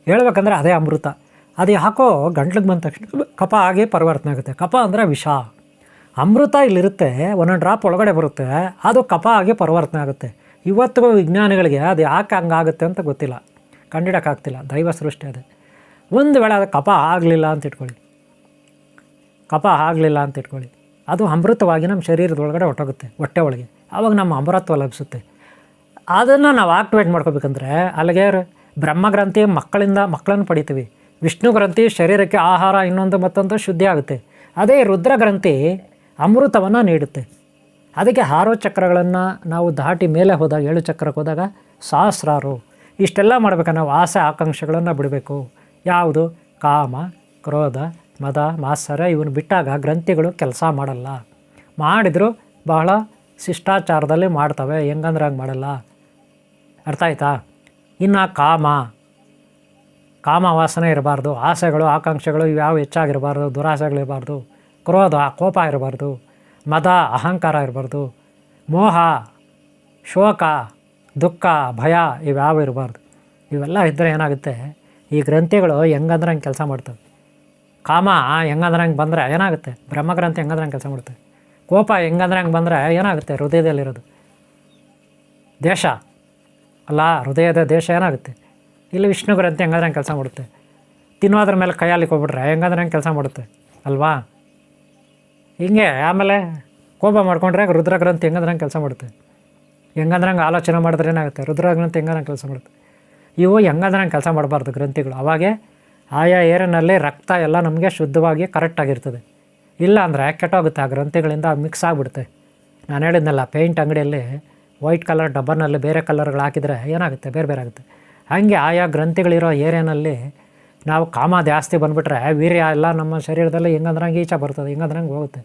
ಹೇಳ್ಬೇಕಂದ್ರೆ ಅದೇ ಅಮೃತ. ಅದು ಯಾಕೋ ಗಂಟ್ಲಿಗೆ ಬಂದ ತಕ್ಷಣ ಕಫ ಆಗಿ ಪರಿವರ್ತನೆ ಆಗುತ್ತೆ. ಕಫ ಅಂದರೆ ವಿಷ. ಅಮೃತ ಇಲ್ಲಿರುತ್ತೆ, ಒಂದೊಂದು ಡ್ರಾಪ್ ಒಳಗಡೆ ಬರುತ್ತೆ, ಅದು ಕಫ ಆಗಿ ಪರಿವರ್ತನೆ ಆಗುತ್ತೆ. ಇವತ್ತಿಗೂ ವಿಜ್ಞಾನಿಗಳಿಗೆ ಅದು ಯಾಕೆ ಹಂಗಾಗುತ್ತೆ ಅಂತ ಗೊತ್ತಿಲ್ಲ, ಕಂಡಿಡೋಕ್ಕಾಗ್ತಿಲ್ಲ. ದೈವ ಸೃಷ್ಟಿ ಅದೇ. ಒಂದು ವೇಳೆ ಅದು ಕಫ ಆಗಲಿಲ್ಲ ಅಂತ ಇಟ್ಕೊಳ್ಳಿ, ಅದು ಅಮೃತವಾಗಿ ನಮ್ಮ ಶರೀರದೊಳಗಡೆ ಹೊಟ್ಟೋಗುತ್ತೆ, ಹೊಟ್ಟೆ ಒಳಗೆ. ಆವಾಗ ನಮ್ಮ ಅಮರತ್ವ ಲಭಿಸುತ್ತೆ. ಅದನ್ನು ನಾವು ಆಕ್ಟಿವೇಟ್ ಮಾಡ್ಕೋಬೇಕಂದ್ರೆ ಅಲ್ಲಿಗೆ ಬ್ರಹ್ಮಗ್ರಂಥಿ ಮಕ್ಕಳನ್ನು ಪಡಿತೀವಿ. ವಿಷ್ಣು ಗ್ರಂಥಿ ಶರೀರಕ್ಕೆ ಆಹಾರ, ಇನ್ನೊಂದು ಮತ್ತೊಂದು ಶುದ್ಧಿ ಆಗುತ್ತೆ. ಅದೇ ರುದ್ರಗ್ರಂಥಿ ಅಮೃತವನ್ನು ನೀಡುತ್ತೆ. ಅದಕ್ಕೆ 6 ಚಕ್ರಗಳನ್ನು ನಾವು ದಾಟಿ ಮೇಲೆ ಹೋದಾಗ, 7 ಚಕ್ರಕ್ಕೆ ಹೋದಾಗ ಸಹಸ್ರಾರು. ಇಷ್ಟೆಲ್ಲ ಮಾಡ್ಬೇಕು. ನಾವು ಆಸೆ ಆಕಾಂಕ್ಷೆಗಳನ್ನು ಬಿಡಬೇಕು. ಯಾವುದು? ಕಾಮ, ಕ್ರೋಧ, ಮದ, ಮಾತ್ಸರ್ಯ ಇವನು ಬಿಟ್ಟಾಗ ಗ್ರಂಥಿಗಳು ಕೆಲಸ ಮಾಡಲ್ಲ. ಮಾಡಿದರೂ ಬಹಳ ಶಿಷ್ಟಾಚಾರದಲ್ಲಿ ಮಾಡ್ತವೆ, ಹೆಂಗಂದ್ರೆ ಹಂಗೆ ಮಾಡಲ್ಲ. ಅರ್ಥ ಆಯ್ತಾ? ಇನ್ನು ಕಾಮ ವಾಸನೆ ಇರಬಾರ್ದು, ಆಸೆಗಳು ಆಕಾಂಕ್ಷೆಗಳು ಇವ್ಯಾವು ಹೆಚ್ಚಾಗಿರಬಾರ್ದು, ದುರಾಸೆಗಳಿರಬಾರ್ದು, ಕ್ರೋಧ ಕೋಪ ಇರಬಾರ್ದು, ಮದ ಅಹಂಕಾರ ಇರಬಾರ್ದು, ಮೋಹ ಶೋಕ ದುಃಖ ಭಯ ಇವ್ಯಾವು ಇರಬಾರ್ದು. ಇವೆಲ್ಲ ಇದ್ದರೆ ಏನಾಗುತ್ತೆ? ಈ ಗ್ರಂಥಿಗಳು ಹೆಂಗಂದ್ರೆ ಹಂಗೆ ಕೆಲಸ ಮಾಡ್ತವೆ. ಕಾಮ ಹೆಂಗಂದ್ರೆ ಹಂಗೆ ಬಂದರೆ ಏನಾಗುತ್ತೆ? ಬ್ರಹ್ಮಗ್ರಂಥಿ ಹೆಂಗಂದ್ರೆ ಹಂಗೆ ಕೆಲಸ ಮಾಡುತ್ತೆ. ಕೋಪ ಹೆಂಗಂದ್ರೆ ಹಂಗೆ ಬಂದರೆ ಏನಾಗುತ್ತೆ? ಹೃದಯದಲ್ಲಿರೋದು ದೇಶ ಅಲ್ಲ, ಹೃದಯದ ದೇಶ ಏನಾಗುತ್ತೆ? ಇಲ್ಲಿ ವಿಷ್ಣು ಗ್ರಂಥಿ ಹೆಂಗಂದ್ರೆ ಹಂಗೆ ಕೆಲಸ ಮಾಡುತ್ತೆ. ತಿನ್ನೋದ್ರ ಮೇಲೆ ಕೈಯಲ್ಲಿ ಹೋಗ್ಬಿಟ್ರೆ ಹೆಂಗಂದ್ರೆ ಹಂಗೆ ಕೆಲಸ ಮಾಡುತ್ತೆ ಅಲ್ವಾ? ಹಿಂಗೆ ಆಮೇಲೆ ಕೋಪ ಮಾಡ್ಕೊಂಡ್ರೆ ರುದ್ರಗ್ರಂಥಿ ಹೆಂಗಂದ್ರೆ ಹಂಗೆ ಕೆಲಸ ಮಾಡುತ್ತೆ. ಹೆಂಗಂದ್ರೆ ಹಂಗೆ ಆಲೋಚನೆ ಮಾಡಿದ್ರೆ ಏನಾಗುತ್ತೆ? ರುದ್ರಗ್ರಂಥಿ ಹೆಂಗಂದ್ರೆ ಹಂಗೆ ಕೆಲಸ ಮಾಡುತ್ತೆ. ಇವು ಹೆಂಗಂದ್ರೆ ಹಂಗೆ ಕೆಲಸ ಮಾಡಬಾರ್ದು ಗ್ರಂಥಿಗಳು. ಅವಾಗೇ ಆಯಾ ಏರಿನಲ್ಲಿ ರಕ್ತ ಎಲ್ಲ ನಮಗೆ ಶುದ್ಧವಾಗಿ ಕರೆಕ್ಟಾಗಿರ್ತದೆ. ಇಲ್ಲ ಅಂದರೆ ಕೆಟ್ಟೋಗುತ್ತೆ, ಆ ಗ್ರಂಥಿಗಳಿಂದ ಮಿಕ್ಸ್ ಆಗಿಬಿಡುತ್ತೆ. ನಾನು ಹೇಳಿದ್ನಲ್ಲ, ಪೇಂಟ್ ಅಂಗಡಿಯಲ್ಲಿ ವೈಟ್ ಕಲರ್ ಡಬ್ಬನಲ್ಲಿ ಬೇರೆ ಕಲರ್ಗಳು ಹಾಕಿದರೆ ಏನಾಗುತ್ತೆ? ಬೇರೆ ಆಗುತ್ತೆ. ಹಾಗೆ ಆಯಾ ಗ್ರಂಥಿಗಳಿರೋ ಏರಿಯಾನಲ್ಲಿ ನಾವು ಕಾಮ ಜಾಸ್ತಿ ಬಂದುಬಿಟ್ರೆ ವೀರ್ಯ ಎಲ್ಲ ನಮ್ಮ ಶರೀರದಲ್ಲಿ ಹೆಂಗಂದ್ರೆ ಹಂಗೆ ಈಚೆ ಬರ್ತದೆ, ಹೆಂಗಂದ್ರೆ ಹಂಗೆ ಹೋಗುತ್ತೆ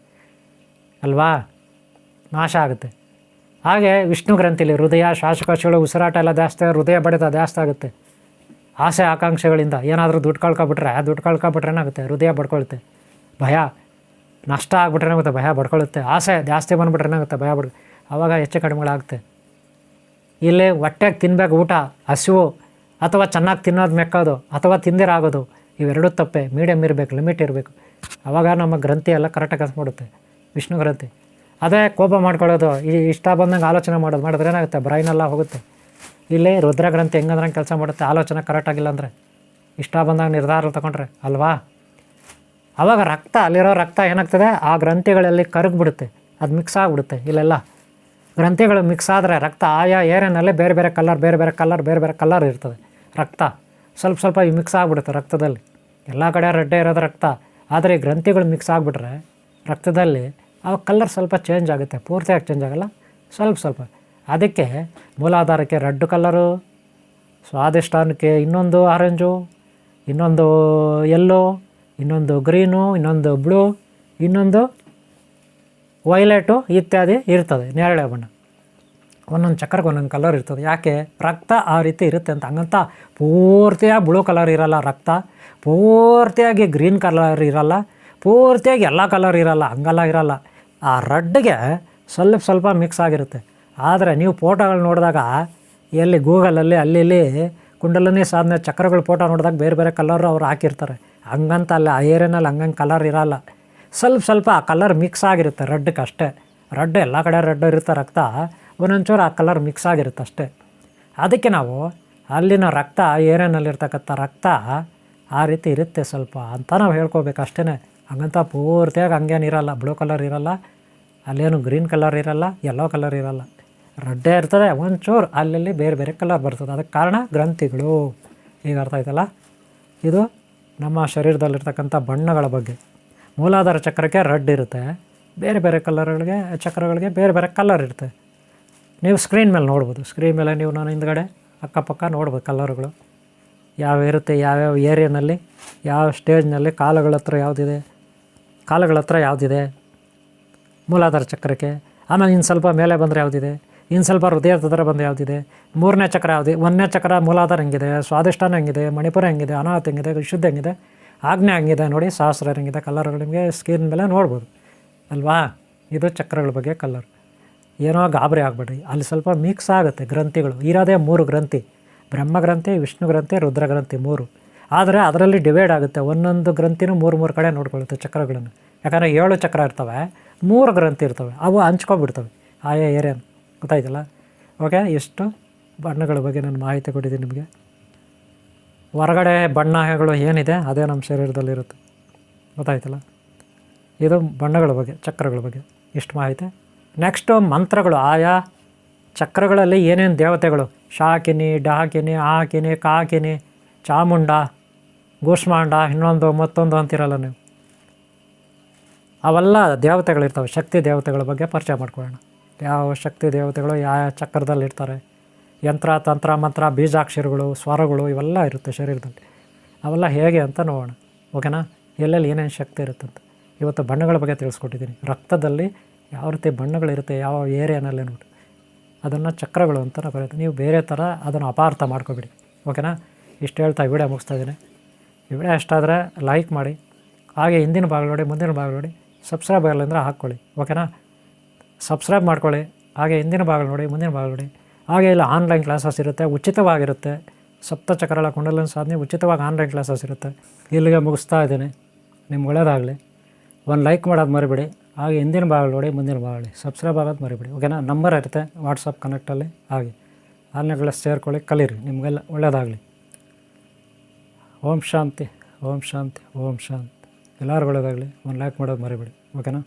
ಅಲ್ವಾ? ನಾಶ ಆಗುತ್ತೆ. ಹಾಗೆ ವಿಷ್ಣು ಗ್ರಂಥಿಲಿ ಹೃದಯ ಶ್ವಾಸಕೋಶಗಳು ಉಸಿರಾಟ ಎಲ್ಲ ಜಾಸ್ತಿ, ಹೃದಯ ಬಡಿತ ಜಾಸ್ತಿ ಆಗುತ್ತೆ. ಆಸೆ ಆಕಾಂಕ್ಷೆಗಳಿಂದ ಏನಾದರೂ ದುಡ್ಡು ಕಳ್ಕೊಬಿಟ್ರೆ ಏನಾಗುತ್ತೆ? ಹೃದಯ ಬಡ್ಕೊಳುತ್ತೆ. ಭಯ ನಷ್ಟ ಆಗಿಬಿಟ್ರೆ ಏನಾಗುತ್ತೆ? ಭಯ ಬಡ್ಕೊಳ್ಳುತ್ತೆ. ಆಸೆ ಜಾಸ್ತಿ ಬಂದುಬಿಟ್ರೆ ಏನಾಗುತ್ತೆ? ಭಯ ಆವಾಗ ಹೆಚ್ಚು ಕಡಿಮೆಗಳಾಗುತ್ತೆ. ಇಲ್ಲಿ ಹೊಟ್ಟೆಗೆ ತಿನ್ನಬೇಕು ಊಟ, ಹಸಿವು, ಅಥವಾ ಚೆನ್ನಾಗಿ ತಿನ್ನೋದು ಮೆಕ್ಕೋದು, ಅಥವಾ ತಿಂದಿರಾಗೋದು, ಇವೆರಡೂ ತಪ್ಪೆ. ಮೀಡಿಯಮ್ ಇರಬೇಕು, ಲಿಮಿಟ್ ಇರಬೇಕು. ಆವಾಗ ನಮ್ಮ ಗ್ರಂಥಿ ಎಲ್ಲ ಕರೆಕ್ಟಾಗಿ ಕೆಲಸ ಮಾಡುತ್ತೆ, ವಿಷ್ಣು ಗ್ರಂಥಿ. ಅದೇ ಕೋಪ ಮಾಡ್ಕೊಳ್ಳೋದು, ಇಷ್ಟ ಬಂದಂಗೆ ಆಲೋಚನೆ ಮಾಡಿದ್ರೆ ಏನಾಗುತ್ತೆ? ಬ್ರೈನೆಲ್ಲ ಹೋಗುತ್ತೆ. ಇಲ್ಲಿ ರುದ್ರಗ್ರಂಥಿ ಹೆಂಗಂದ್ರೆ ಕೆಲಸ ಮಾಡುತ್ತೆ, ಆಲೋಚನೆ ಕರೆಕ್ಟಾಗಿಲ್ಲ ಅಂದರೆ, ಇಷ್ಟ ಬಂದಾಗ ನಿರ್ಧಾರ ತಗೊಂಡ್ರೆ ಅಲ್ವಾ, ಆವಾಗ ರಕ್ತ ಅಲ್ಲಿರೋ ರಕ್ತ ಏನಾಗ್ತದೆ ಆ ಗ್ರಂಥಿಗಳಲ್ಲಿ ಕರಗಿಬಿಡುತ್ತೆ, ಅದು ಮಿಕ್ಸ್ ಆಗಿಬಿಡುತ್ತೆ. ಇಲ್ಲೆಲ್ಲ ಗ್ರಂಥಿಗಳು ಮಿಕ್ಸ್ ಆದರೆ ರಕ್ತ ಆಯಾ ಏರಿಯಾನಲ್ಲೇ ಬೇರೆ ಬೇರೆ ಕಲರ್ ಇರ್ತದೆ. ರಕ್ತ ಸ್ವಲ್ಪ ಮಿಕ್ಸ್ ಆಗಿಬಿಡುತ್ತೆ ರಕ್ತದಲ್ಲಿ. ಎಲ್ಲ ಕಡೆ ರೆಡ್ಡೇ ಇರೋದು ರಕ್ತ, ಆದರೆ ಈ ಗ್ರಂಥಿಗಳು ಮಿಕ್ಸ್ ಆಗಿಬಿಟ್ರೆ ರಕ್ತದಲ್ಲಿ ಆ ಕಲರ್ ಸ್ವಲ್ಪ ಚೇಂಜ್ ಆಗುತ್ತೆ, ಪೂರ್ತಿಯಾಗಿ ಚೇಂಜ್ ಆಗೋಲ್ಲ, ಸ್ವಲ್ಪ. ಅದಕ್ಕೆ ಮೂಲಾಧಾರಕ್ಕೆ ರೆಡ್ ಕಲರು, ಸ್ವಾದಿಷ್ಟಾನಕ್ಕೆ ಇನ್ನೊಂದು ಆರೆಂಜು, ಇನ್ನೊಂದು ಯೆಲ್ಲೋ, ಇನ್ನೊಂದು ಗ್ರೀನು, ಇನ್ನೊಂದು ಬ್ಲೂ, ಇನ್ನೊಂದು ವೈಲೆಟು ಇತ್ಯಾದಿ ಇರ್ತದೆ. ನೇರಳೆ ಬಣ್ಣ, ಒಂದೊಂದು ಚಕ್ರಕ್ಕೆ ಒಂದೊಂದು ಕಲರ್ ಇರ್ತದೆ. ಯಾಕೆ? ರಕ್ತ ಆ ರೀತಿ ಇರುತ್ತೆ ಅಂತ. ಹಂಗಂತ ಪೂರ್ತಿಯಾಗಿ ಬ್ಲೂ ಕಲರ್ ಇರೋಲ್ಲ ರಕ್ತ, ಪೂರ್ತಿಯಾಗಿ ಗ್ರೀನ್ ಕಲರ್ ಇರೋಲ್ಲ, ಪೂರ್ತಿಯಾಗಿ ಎಲ್ಲ ಕಲರ್ ಇರೋಲ್ಲ, ಹಂಗೆಲ್ಲ ಇರೋಲ್ಲ. ಆ ರೆಡ್ಗೆ ಸ್ವಲ್ಪ ಮಿಕ್ಸ್ ಆಗಿರುತ್ತೆ. ಆದರೆ ನೀವು ಫೋಟೋಗಳು ನೋಡಿದಾಗ ಎಲ್ಲಿ ಗೂಗಲಲ್ಲಿ ಅಲ್ಲಿ ಕುಂಡಲಿನಿ ಸಾಧನೆ ಚಕ್ರಗಳ ಫೋಟೋ ನೋಡಿದಾಗ ಬೇರೆ ಬೇರೆ ಕಲರ್ ಅವ್ರು ಹಾಕಿರ್ತಾರೆ. ಹಂಗಂತ ಅಲ್ಲ, ಆ ಏರಿಯಾನಲ್ಲಿ ಹಂಗಂಗೆ ಕಲರ್ ಇರೋಲ್ಲ, ಸ್ವಲ್ಪ ಆ ಕಲರ್ ಮಿಕ್ಸ್ ಆಗಿರುತ್ತೆ ರೆಡ್ಗೆ ಅಷ್ಟೇ. ರೆಡ್ ಎಲ್ಲ ಕಡೆ ರೆಡ್ ಇರುತ್ತೆ ರಕ್ತ, ಒಂದೊಂಚೂರು ಆ ಕಲರ್ ಮಿಕ್ಸ್ ಆಗಿರುತ್ತೆ ಅಷ್ಟೇ. ಅದಕ್ಕೆ ನಾವು ಅಲ್ಲಿನ ರಕ್ತ ಏರಿಯಾನಲ್ಲಿರ್ತಕ್ಕಂಥ ರಕ್ತ ಆ ರೀತಿ ಇರುತ್ತೆ ಸ್ವಲ್ಪ ಅಂತ ನಾವು ಹೇಳ್ಕೋಬೇಕು ಅಷ್ಟೇ. ಹಂಗಂತ ಪೂರ್ತಿಯಾಗಿ ಹಂಗೇನಿರಲ್ಲ, ಬ್ಲೂ ಕಲರ್ ಇರೋಲ್ಲ, ಅಲ್ಲೇನು ಗ್ರೀನ್ ಕಲರ್ ಇರೋಲ್ಲ, ಯೆಲ್ಲೋ ಕಲರ್ ಇರೋಲ್ಲ, ರೆಡ್ಡೇ ಇರ್ತದೆ. ಒಂಚೂರು ಅಲ್ಲಿ ಬೇರೆ ಬೇರೆ ಕಲರ್ ಬರ್ತದೆ. ಅದಕ್ಕೆ ಕಾರಣ ಗ್ರಂಥಿಗಳು. ಈಗ ಅರ್ಥ ಆಯ್ತಲ್ಲ? ಇದು ನಮ್ಮ ಶರೀರದಲ್ಲಿರ್ತಕ್ಕಂಥ ಬಣ್ಣಗಳ ಬಗ್ಗೆ. ಮೂಲಾಧಾರ ಚಕ್ರಕ್ಕೆ ರೆಡ್ ಇರುತ್ತೆ, ಬೇರೆ ಬೇರೆ ಕಲರ್ಗಳಿಗೆ ಚಕ್ರಗಳಿಗೆ ಬೇರೆ ಬೇರೆ ಕಲರ್ ಇರುತ್ತೆ. ನೀವು ಸ್ಕ್ರೀನ್ ಮೇಲೆ ನೋಡ್ಬೋದು, ಸ್ಕ್ರೀನ್ ಮೇಲೆ ನೀವು ನಾನು ಹಿಂದ್ಗಡೆ ಅಕ್ಕಪಕ್ಕ ನೋಡ್ಬೋದು ಕಲರ್ಗಳು ಯಾವ ಇರುತ್ತೆ, ಯಾವ್ಯಾವ ಏರಿಯಾನಲ್ಲಿ ಯಾವ ಸ್ಟೇಜ್ನಲ್ಲಿ ಕಾಲುಗಳ ಹತ್ರ ಯಾವುದಿದೆ ಮೂಲಾಧಾರ ಚಕ್ರಕ್ಕೆ. ಆಮೇಲೆ ಇನ್ನು ಸ್ವಲ್ಪ ಮೇಲೆ ಬಂದರೆ ಯಾವುದಿದೆ, ಇನ್ನು ಸ್ವಲ್ಪ ಹೃದಯದ ಹತ್ರ ಬಂದು ಯಾವುದಿದೆ, ಮೂರನೇ ಚಕ್ರ ಯಾವುದು, ಒಂದನೇ ಚಕ್ರ ಮೂಲಾಧಾರ ಹೆಂಗಿದೆ, ಸ್ವಾದಿಷ್ಟಾನ ಹೆಂಗಿದೆ, ಮಣಿಪುರ ಹೆಂಗಿದೆ, ಅನಾಹತ ಹೆಂಗಿದೆ, ವಿಶುದ್ಧ ಹೆಂಗಿದೆ, ಆಜ್ಞೆ ಹೆಂಗಿದೆ ನೋಡಿ, ಸಹಸ್ರ ಹೆಂಗಿದೆ, ಕಲರ್ಗಳು ನಿಮಗೆ ಸ್ಕ್ರೀನ್ ಮೇಲೆ ನೋಡ್ಬೋದು ಅಲ್ವಾ. ಇದು ಚಕ್ರಗಳ ಬಗ್ಗೆ ಕಲರ್. ಏನೋ ಗಾಬರಿ ಆಗಬೇಡ್ರಿ, ಅಲ್ಲಿ ಸ್ವಲ್ಪ ಮಿಕ್ಸ್ ಆಗುತ್ತೆ ಗ್ರಂಥಿಗಳು. ಇರೋದೇ 3 ಗ್ರಂಥಿ, ಬ್ರಹ್ಮಗ್ರಂಥಿ, ವಿಷ್ಣು ಗ್ರಂಥಿ, ರುದ್ರಗ್ರಂಥಿ 3. ಆದರೆ ಅದರಲ್ಲಿ ಡಿವೈಡ್ ಆಗುತ್ತೆ, ಒಂದೊಂದು ಗ್ರಂಥಿನೂ 3 ಕಡೆ ನೋಡ್ಕೊಳ್ಳುತ್ತೆ ಚಕ್ರಗಳನ್ನು. ಯಾಕಂದರೆ 7 ಚಕ್ರ ಇರ್ತವೆ, 3 ಗ್ರಂಥಿ ಇರ್ತವೆ, ಅವು ಹಂಚ್ಕೊಬಿಡ್ತವೆ ಆಯಾ ಏರಿಯಾನ. ಗೊತ್ತಾಯ್ತಲ್ಲ? ಓಕೆ, ಎಷ್ಟು ಬಣ್ಣಗಳ ಬಗ್ಗೆ ನಾನು ಮಾಹಿತಿ ಕೊಟ್ಟಿದ್ದೀನಿ ನಿಮಗೆ. ಹೊರಗಡೆ ಬಣ್ಣಗಳು ಏನಿದೆ ಅದೇ ನಮ್ಮ ಶರೀರದಲ್ಲಿರುತ್ತೆ. ಗೊತ್ತಾಯ್ತಲ್ಲ? ಇದು ಬಣ್ಣಗಳ ಬಗ್ಗೆ, ಚಕ್ರಗಳ ಬಗ್ಗೆ ಇಷ್ಟು ಮಾಹಿತಿ. ನೆಕ್ಸ್ಟು ಮಂತ್ರಗಳು. ಆಯಾ ಚಕ್ರಗಳಲ್ಲಿ ಏನೇನು ದೇವತೆಗಳು, ಶಾಕಿನಿ, ಡಾಕಿನಿ, ಆಕಿನಿ, ಕಾಕಿನಿ, ಚಾಮುಂಡ, ಕೂಷ್ಮಾಂಡ, ಇನ್ನೊಂದು ಮತ್ತೊಂದು ಅಂತಿರಲ್ಲ ನೀವು, ಅವೆಲ್ಲ ದೇವತೆಗಳಿರ್ತವೆ. ಶಕ್ತಿ ದೇವತೆಗಳ ಬಗ್ಗೆ ಪರಿಚಯ ಮಾಡ್ಕೊಳ್ಳೋಣ. ಯಾವ ಶಕ್ತಿ ದೇವತೆಗಳು ಯಾವ ಚಕ್ರದಲ್ಲಿರ್ತಾರೆ, ಯಂತ್ರ, ತಂತ್ರ, ಮಂತ್ರ, ಬೀಜಾಕ್ಷರಗಳು, ಸ್ವರಗಳು ಇವೆಲ್ಲ ಇರುತ್ತೆ ಶರೀರದಲ್ಲಿ. ಅವೆಲ್ಲ ಹೇಗೆ ಅಂತ ನೋಡೋಣ. ಓಕೆನಾ? ಎಲ್ಲೆಲ್ಲಿ ಏನೇನು ಶಕ್ತಿ ಇರುತ್ತಂತ ಇವತ್ತು ಬಣ್ಣಗಳ ಬಗ್ಗೆ ತಿಳಿಸ್ಕೊಟ್ಟಿದ್ದೀನಿ. ರಕ್ತದಲ್ಲಿ ಯಾವ ರೀತಿ ಬಣ್ಣಗಳಿರುತ್ತೆ, ಯಾವ ಏರಿಯಾನಲ್ಲಿ ನೋಡಿ, ಅದನ್ನು ಚಕ್ರಗಳು ಅಂತ ನಾವು ಕರೀತೀವಿ. ನೀವು ಬೇರೆ ಥರ ಅದನ್ನು ಅಪಾರ್ಥ ಮಾಡ್ಕೊಬಿಡಿ. ಓಕೆನಾ? ಇಷ್ಟು ಹೇಳ್ತಾ ವಿಡಿಯೋ ಮುಗಿಸ್ತಾ ಇದ್ದೀನಿ. ಈ ವಿಡಿಯೋ ಇಷ್ಟಾದರೆ ಲೈಕ್ ಮಾಡಿ, ಹಾಗೆ ಹಿಂದಿನ ಭಾಗ ನೋಡಿ, ಮುಂದಿನ ಭಾಗ ನೋಡಿ, ಸಬ್ಸ್ಕ್ರೈಬ್ ಆಗಲ್ಲ ಅಂದರೆ ಹಾಕ್ಕೊಳ್ಳಿ. ಓಕೆನಾ? ಸಬ್ಸ್ಕ್ರೈಬ್ ಮಾಡ್ಕೊಳ್ಳಿ, ಹಾಗೆ ಹಿಂದಿನ ಭಾಗ ನೋಡಿ, ಮುಂದಿನ ಭಾಗ ನೋಡಿ. ಹಾಗೆ ಇಲ್ಲ ಆನ್ಲೈನ್ ಕ್ಲಾಸಸ್ ಇರುತ್ತೆ, ಉಚಿತವಾಗಿರುತ್ತೆ. ಸಪ್ತಚಕ್ರಗಳ ಕುಂಡಲಿನಿ ಸಾಧನೆ ಉಚಿತವಾಗಿ ಆನ್ಲೈನ್ ಕ್ಲಾಸಸ್ ಇರುತ್ತೆ. ಇಲ್ಲಿಗೆ ಮುಗಿಸ್ತಾ ಇದ್ದೀನಿ. ನಿಮ್ಗೆ ಒಳ್ಳೆಯದಾಗಲಿ. ಒಂದು ಲೈಕ್ ಮಾಡೋದು ಮರಿಬೇಡಿ, ಹಾಗೆ ಹಿಂದಿನ ಭಾಗ ನೋಡಿ, ಮುಂದಿನ ಭಾಗ ನೋಡಿ, ಸಬ್ಸ್ಕ್ರೈಬ್ ಆಗೋದು ಮರಿಬೇಡಿ. ಓಕೆನಾ? ನಂಬರ್ ಇರುತ್ತೆ ವಾಟ್ಸಪ್ ಕನೆಕ್ಟಲ್ಲಿ, ಹಾಗೆ ಆನ್ಲೈನ್ ಕ್ಲಾಸ್ ಸೇರ್ಕೊಳ್ಳಿ, ಕಲೀರಿ. ನಿಮಗೆಲ್ಲ ಒಳ್ಳೆಯದಾಗಲಿ. ಓಂ ಶಾಂತಿ, ಓಂ ಶಾಂತಿ, ಓಂ ಶಾಂತಿ. ಎಲ್ಲರಿಗೂ ಒಳ್ಳೆಯದಾಗಲಿ. ಒಂದು ಲೈಕ್ ಮಾಡೋದು ಮರಿಬೇಡಿ. ಓಕೆನಾ?